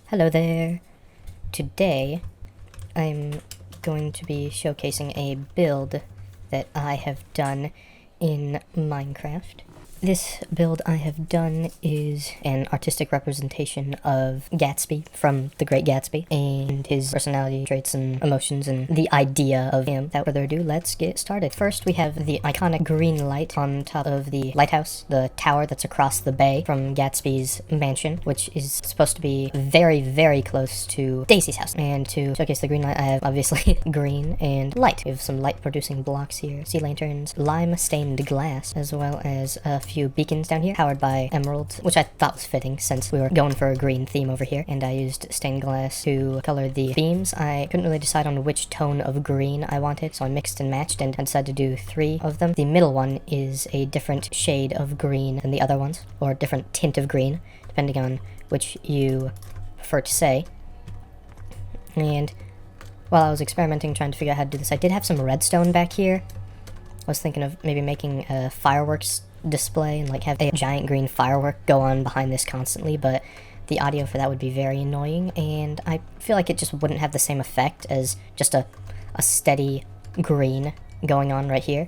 Hello there. Today, I'm going to be showcasing a build that I have done in Minecraft. This build I have done is an artistic representation of Gatsby from The Great Gatsby and his personality traits and emotions and the idea of him. Without further ado, let's get started. First, we have the iconic green light on top of the lighthouse, the tower that's across the bay from Gatsby's mansion, which is supposed to be very, very close to Daisy's house. And to showcase the green light, I have obviously green and light. We have some light producing blocks here, sea lanterns, lime stained glass, as well as a few beacons down here powered by emeralds, which I thought was fitting since we were going for a green theme over here. And I used stained glass to color the beams. I couldn't really decide on which tone of green I wanted, so I mixed and matched and I decided to do 3 of them. The middle one is a different shade of green than the other ones, or a different tint of green, depending on which you prefer to say. And while I was experimenting trying to figure out how to do this, I did have some redstone back here. I was thinking of maybe making a fireworks display and like have a giant green firework go on behind this constantly, but the audio for that would be very annoying, and I feel like it just wouldn't have the same effect as just a steady green going on right here.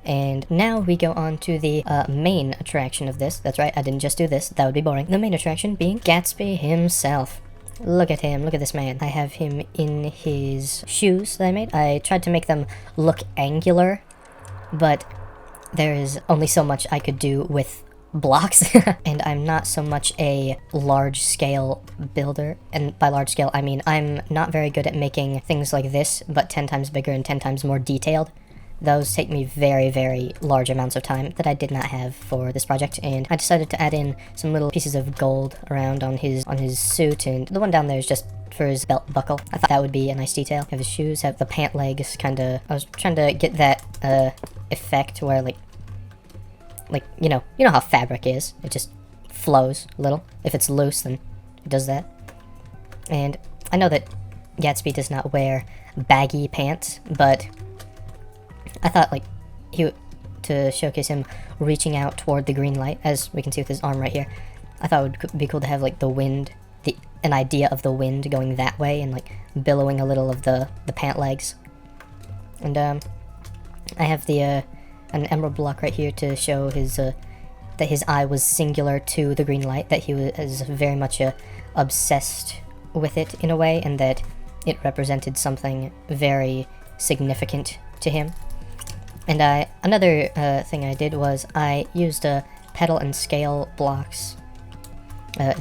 And now we go on to the main attraction of this. That's right, I didn't just do this, that would be boring. The main attraction being Gatsby himself. Look at him, look at this man. I have him in his shoes that I made. I tried to make them look angular, but there is only so much I could do with blocks, and I'm not so much a large-scale builder, and by large scale I mean I'm not very good at making things like this, but 10 times bigger and 10 times more detailed. Those take me very, very large amounts of time that I did not have for this project, and I decided to add in some little pieces of gold around on his suit, and the one down there is just for his belt buckle. I thought that would be a nice detail. Have his shoes, have the pant legs, kinda. I was trying to get that effect where like you know how fabric is. It just flows a little. If it's loose, then it does that. And I know that Gatsby does not wear baggy pants, but I thought like to showcase him reaching out toward the green light, as we can see with his arm right here. I thought it would be cool to have like the wind, an idea of the wind going that way and like billowing a little of the pant legs. And I have the an emerald block right here to show his that his eye was singular to the green light, that he was very much obsessed with it in a way, and that it represented something very significant to him. And another thing I did was I used petal and scale blocks,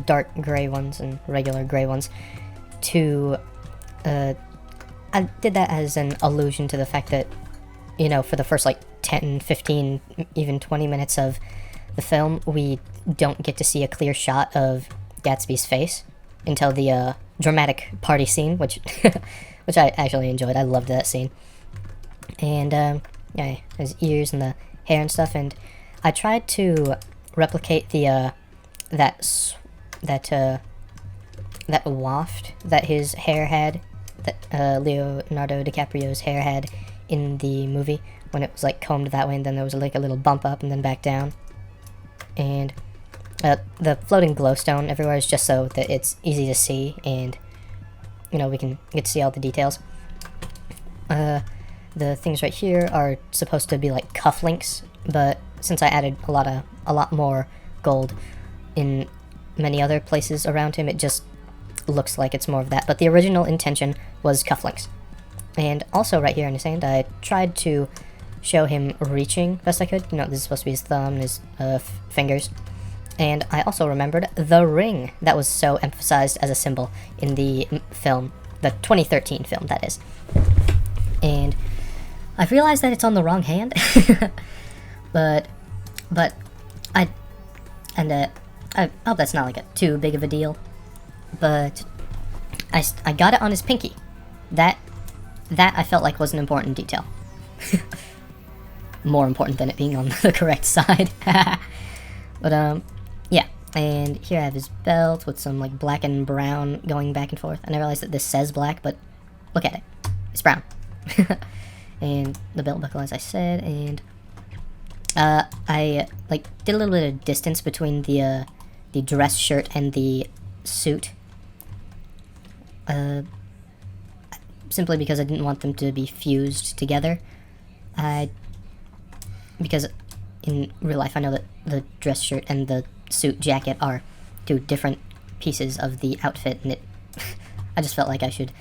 dark gray ones and regular gray ones, to I did that as an allusion to the fact that, you know, for the first like 10, 15, even 20 minutes of the film, we don't get to see a clear shot of Gatsby's face until the dramatic party scene, which which I actually enjoyed. I loved that scene. And yeah, his ears and the hair and stuff. And I tried to replicate the that waft that his hair had, that Leonardo DiCaprio's hair had in the movie, when it was like combed that way and then there was like a little bump up and then back down. And the floating glowstone everywhere is just so that it's easy to see, and you know, we can get to see all the details. The things right here are supposed to be like cufflinks, but since I added a lot more gold in many other places around him, it just looks like it's more of that. But the original intention was cufflinks. And also right here in his hand, I tried to show him reaching best I could. You know, this is supposed to be his thumb and his fingers. And I also remembered the ring that was so emphasized as a symbol in the film, the 2013 film, that is. And I realized that it's on the wrong hand, but I hope that's not like too big of a deal. But I got it on his pinky. That I felt like was an important detail. More important than it being on the correct side. But yeah. And here I have his belt with some like black and brown going back and forth. And I realized that this says black, but look at it. It's brown. And the belt buckle, as I said, and I like did a little bit of distance between the dress shirt and the suit, simply because I didn't want them to be fused together. Because in real life I know that the dress shirt and the suit jacket are two different pieces of the outfit, and I just felt like I should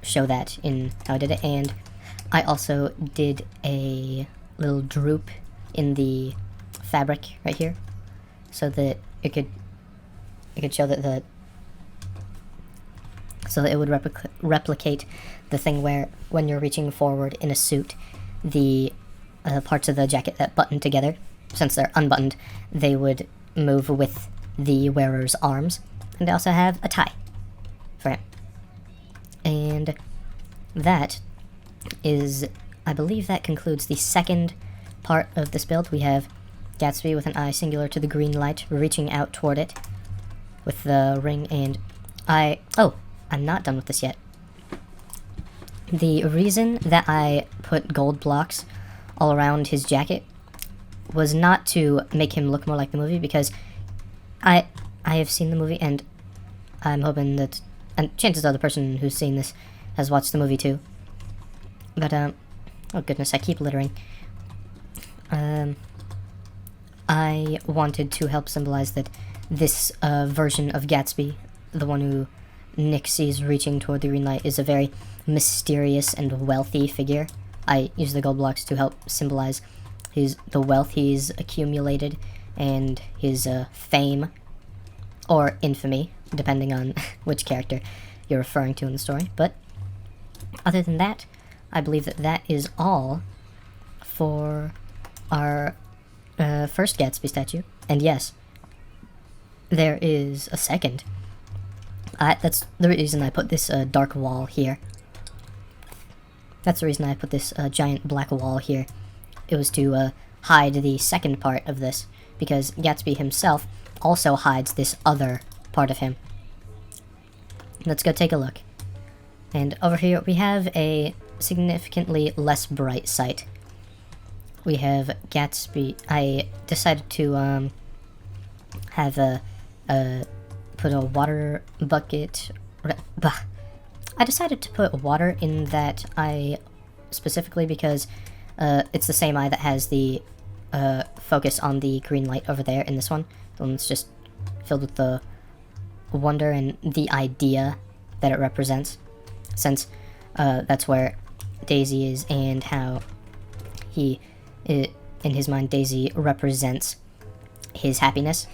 show that in how I did it. And I also did a little droop in the fabric right here, so that it could show that it would replicate the thing where when you're reaching forward in a suit, the parts of the jacket that button together, since they're unbuttoned, they would move with the wearer's arms. And I also have a tie for him. And that is, I believe that concludes the second part of this build. We have Gatsby with an eye singular to the green light, reaching out toward it with the ring, and I'm not done with this yet. The reason that I put gold blocks all around his jacket was not to make him look more like the movie, because I have seen the movie, and I'm hoping that, and chances are the person who's seen this has watched the movie too. But oh goodness, I keep littering. I wanted to help symbolize that this version of Gatsby, the one who Nick sees reaching toward the green light, is a very mysterious and wealthy figure. I use the gold blocks to help symbolize the wealth he's accumulated and his fame, or infamy, depending on which character you're referring to in the story. But other than that, I believe that that is all for our first Gatsby statue. And yes, there is a second. That's the reason I put this dark wall here. That's the reason I put this giant black wall here. It was to hide the second part of this, because Gatsby himself also hides this other part of him. Let's go take a look. And over here we have a significantly less bright sight. We have Gatsby. I decided to have put a water bucket. I decided to put water in that eye specifically because it's the same eye that has the focus on the green light over there in this one. The one that's just filled with the wonder and the idea that it represents, since that's where Daisy is, and how in his mind, Daisy represents his happiness.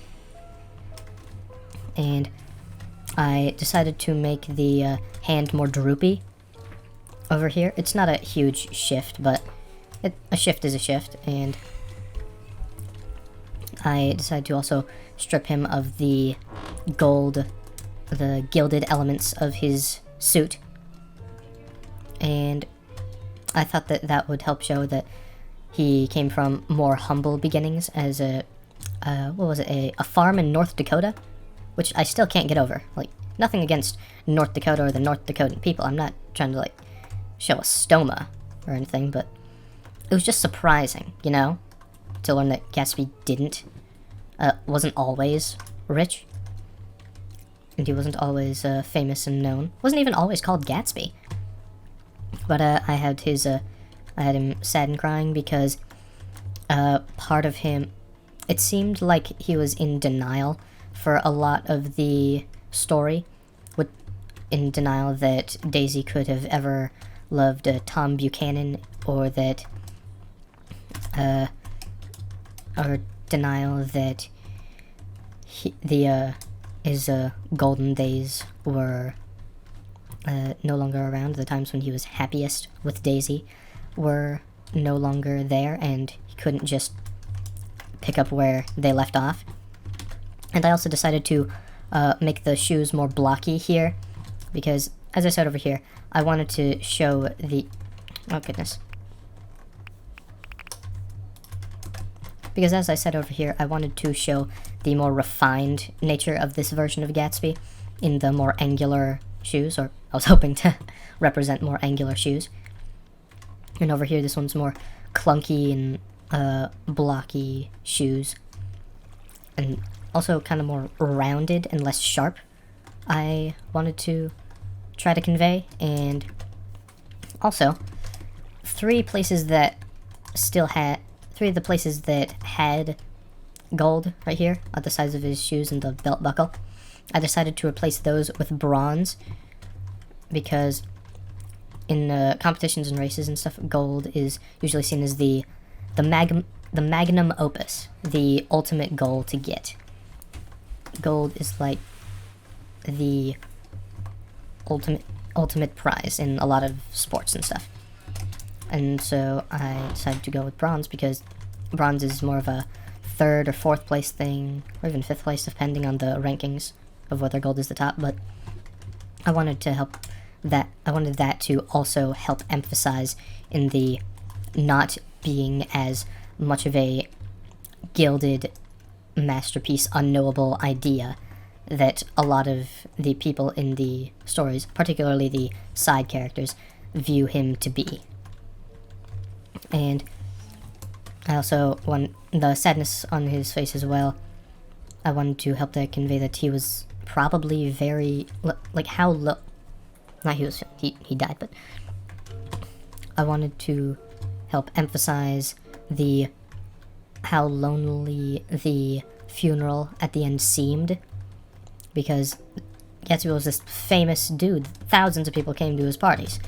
And I decided to make the hand more droopy over here. It's not a huge shift, but a shift is a shift, and I decided to also strip him of the gilded elements of his suit. And I thought that that would help show that he came from more humble beginnings as a farm in North Dakota, which I still can't get over. Like, nothing against North Dakota or the North Dakotan people. I'm not trying to, like, show a stoma or anything, but it was just surprising, you know, to learn that Gatsby wasn't always rich, and he wasn't always famous and known. Wasn't even always called Gatsby. But I had him sad and crying because part of him, it seemed like he was in denial for a lot of the story, in denial that Daisy could have ever loved Tom Buchanan, or that or denial that his golden days were no longer around. The times when he was happiest with Daisy were no longer there, and he couldn't just pick up where they left off. And I also decided to make the shoes more blocky here, because, as I said over here, I wanted to show the... oh, goodness. Because, as I said over here, I wanted to show the more refined nature of this version of Gatsby in the more angular shoes, or I was hoping to represent more angular shoes. And over here, this one's more clunky and blocky shoes, and also kind of more rounded and less sharp. I wanted to try to convey, and also three of the places that had gold right here at the sides of his shoes and the belt buckle. I decided to replace those with bronze because in competitions and races and stuff, gold is usually seen as the magnum opus, the ultimate goal to get. Gold is like the ultimate prize in a lot of sports and stuff. And so I decided to go with bronze because bronze is more of a third or fourth place thing, or even fifth place depending on the rankings of whether gold is the top. But I wanted that to also help emphasize in the not being as much of a gilded masterpiece, unknowable idea that a lot of the people in the stories, particularly the side characters, view him to be. And I also want the sadness on his face as well. I wanted to help to convey that he was probably very, like how low, not he died, but I wanted to help emphasize how lonely the funeral at the end seemed, because Gatsby was this famous dude. Thousands of people came to his parties,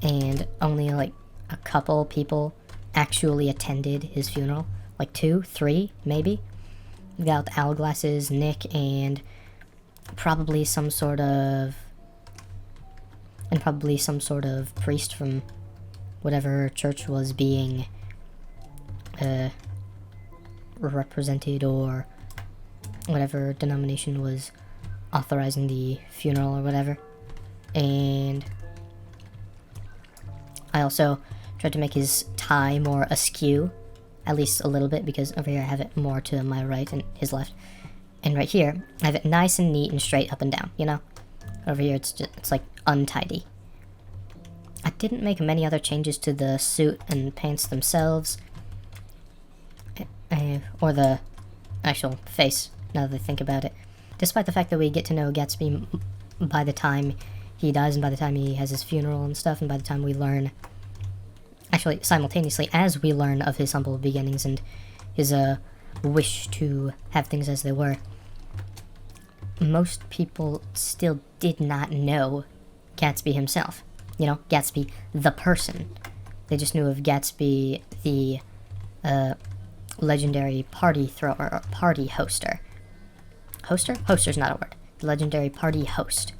and only like a couple people actually attended his funeral. Like 2, 3, maybe. Without Hourglasses, Nick, and probably some sort of priest from whatever church was being represented, or whatever denomination was authorizing the funeral or whatever. And I also tried to make his tie more askew, at least a little bit, because over here I have it more to my right and his left. And right here, I have it nice and neat and straight up and down, you know? Over here, it's like untidy. I didn't make many other changes to the suit and pants themselves, or the actual face, now that I think about it. Despite the fact that we get to know Gatsby by the time he dies, and by the time he has his funeral and stuff, and by the time we learn, actually simultaneously as we learn of his humble beginnings and his wish to have things as they were, most people still did not know Gatsby himself. You know, Gatsby the person. They just knew of Gatsby the legendary party thrower, or party hoster. Hoster? Hoster's not a word. The legendary party host.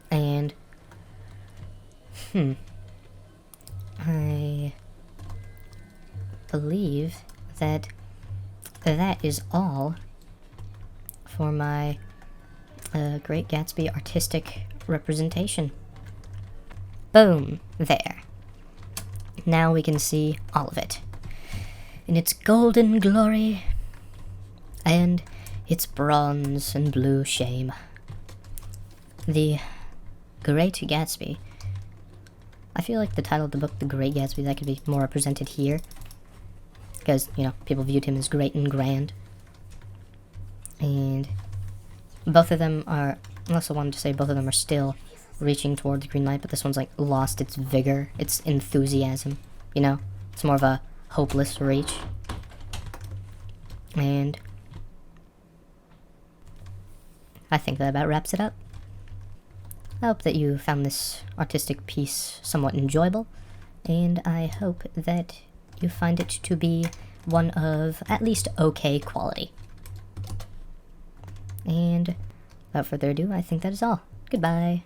And I believe that is all for my Great Gatsby artistic representation. Boom. There. Now we can see all of it in its golden glory and its bronze and blue shame. The Great Gatsby. I feel like the title of the book, The Great Gatsby, that could be more represented here, because, you know, people viewed him as great and grand. And both of them are, I also wanted to say both of them are still reaching toward the green light, but this one's like lost its vigor, its enthusiasm, you know? It's more of a hopeless reach. And I think that about wraps it up. I hope that you found this artistic piece somewhat enjoyable, and I hope that you find it to be one of at least okay quality. And without further ado, I think that is all. Goodbye.